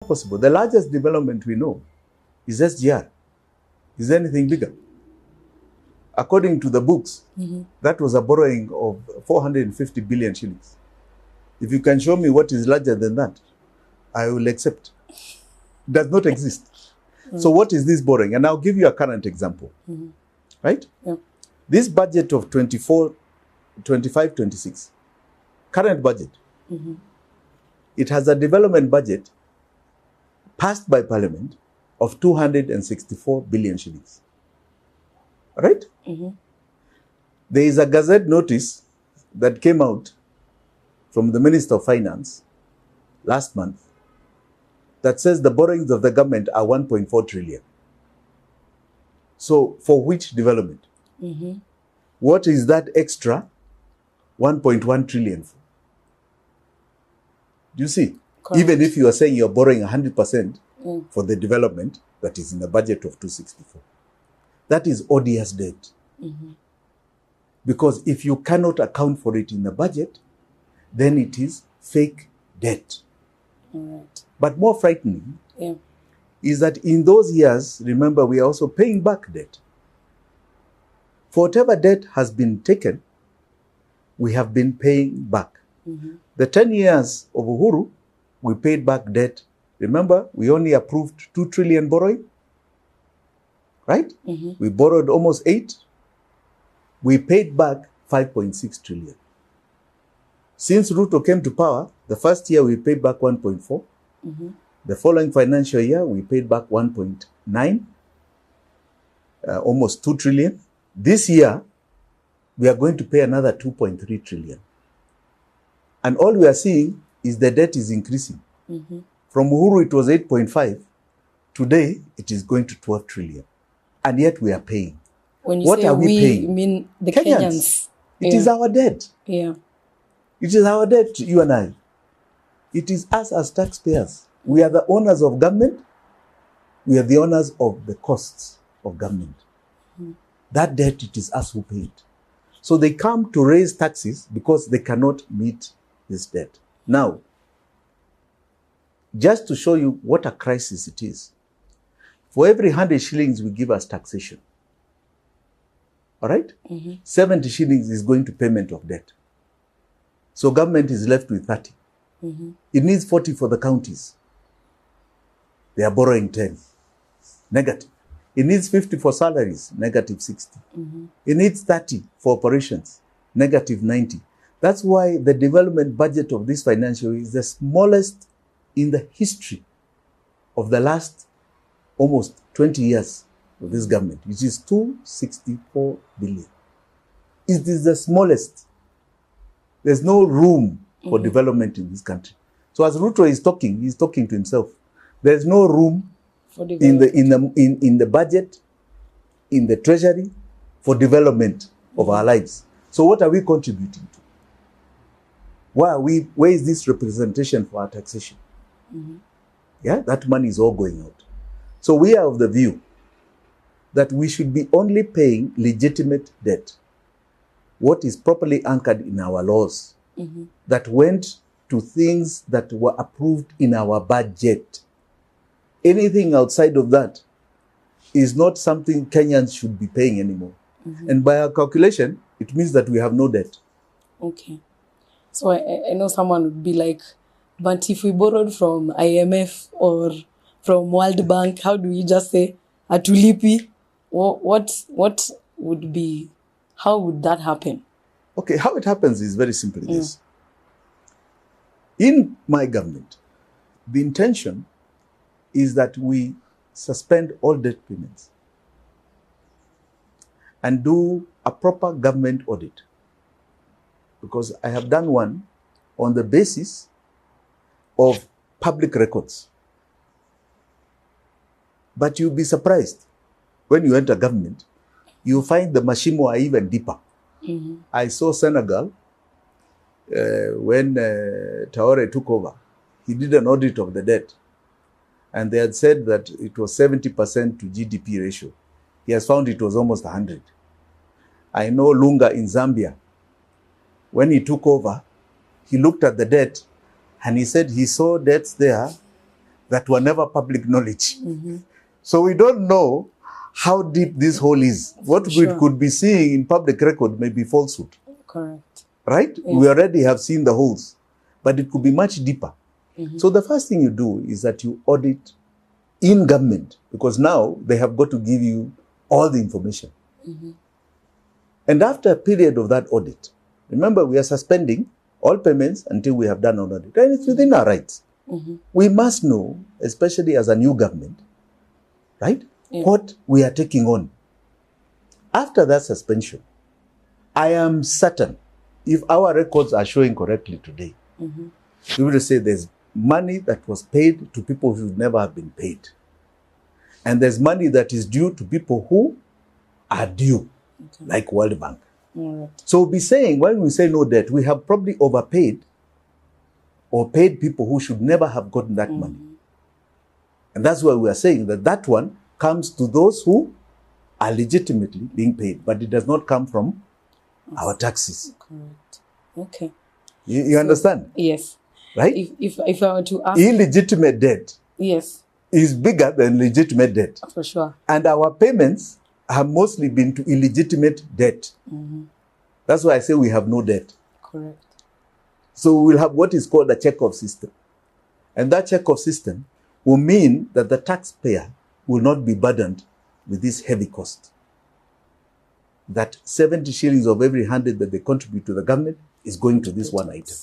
possible. The largest development we know is SGR. Is there anything bigger? According to the books, that was a borrowing of 450 billion shillings. If you can show me what is larger than that, I will accept. It does not exist. So what is this borrowing? And I'll give you a current example. Right? Yeah. This budget of 25, 26, current budget, it has a development budget passed by Parliament of 264 billion shillings. Right? There is a Gazette notice that came out from the Minister of Finance last month that says the borrowings of the government are 1.4 trillion. So for which development? What is that extra 1.1 trillion for? Do you see? Correct. Even if you are saying you're borrowing 100% for the development that is in the budget of 264, that is odious debt. Because if you cannot account for it in the budget, then it is fake debt. Right. But more frightening Yeah. is that in those years, remember, we are also paying back debt. For whatever debt has been taken, we have been paying back. The 10 years of Uhuru, we paid back debt. Remember, we only approved 2 trillion borrowing, right? We borrowed almost 8. We paid back 5.6 trillion. Since Ruto came to power, the first year we paid back 1.4. The following financial year, we paid back 1.9, almost 2 trillion. This year, we are going to pay another 2.3 trillion. And all we are seeing is the debt is increasing. From Uhuru, it was 8.5. Today, it is going to 12 trillion. And yet we are paying. When you What say are we paying? you mean the Kenyans. It is our debt. Yeah. It is our debt, you and I. It is us as taxpayers. We are the owners of government. We are the owners of the costs of government. That debt, it is us who pay it. So they come to raise taxes because they cannot meet this debt. Now, just to show you what a crisis it is, for every 100 shillings we give as taxation, all right, 70 shillings is going to payment of debt. So government is left with 30. It needs 40 for the counties. They are borrowing 10. Negative. It needs 50 for salaries, negative 60. It needs 30 for operations, negative 90. That's why the development budget of this financial year is the smallest in the history of the last almost 20 years of this government, which is 264 billion. It is the smallest. There's no room for development in this country. So as Ruto is talking, he's talking to himself. There's no room For in the budget, in the treasury, for development of our lives. So what are we contributing to? Where is this representation for our taxation? Yeah, that money is all going out. So we are of the view that we should be only paying legitimate debt, what is properly anchored in our laws, that went to things that were approved in our budget. Anything outside of that is not something Kenyans should be paying anymore. And by our calculation, it means that we have no debt. Okay. So I know someone would be like, but if we borrowed from IMF or from World Bank, how do we just say atulipi? What would be, how would that happen? Okay, how it happens is very simply this. In my government, the intention is that we suspend all debt payments and do a proper government audit. Because I have done one on the basis of public records. But you'll be surprised when you enter government, you find the mashimo are even deeper. I saw Senegal when Traore took over. He did an audit of the debt. And they had said that it was 70% to GDP ratio. He has found it was almost 100. I know Lunga in Zambia, when he took over, he looked at the debt and he said he saw debts there that were never public knowledge. So we don't know how deep this hole is. What we could be seeing in public record may be falsehood. Correct. Right? Yeah. We already have seen the holes, but it could be much deeper. So the first thing you do is that you audit in government, because now they have got to give you all the information. And after a period of that audit, remember, we are suspending all payments until we have done an audit. And it's within our rights. We must know, especially as a new government, right, what we are taking on. After that suspension, I am certain, if our records are showing correctly today, we will say there's money that was paid to people who should never have been paid. And there's money that is due to people who are due, like World Bank. So we'll be saying, when we say no debt, we have probably overpaid or paid people who should never have gotten that money. And that's why we are saying that that one comes to those who are legitimately being paid, but it does not come from our taxes. Correct. Okay. You understand? Yes. Right? If I were to ask... Illegitimate debt is bigger than legitimate debt. For sure. And our payments have mostly been to illegitimate debt. That's why I say we have no debt. Correct. So we'll have what is called a check-off system. And that check-off system will mean that the taxpayer will not be burdened with this heavy cost. That 70 shillings of every 100 that they contribute to the government is going to this one item.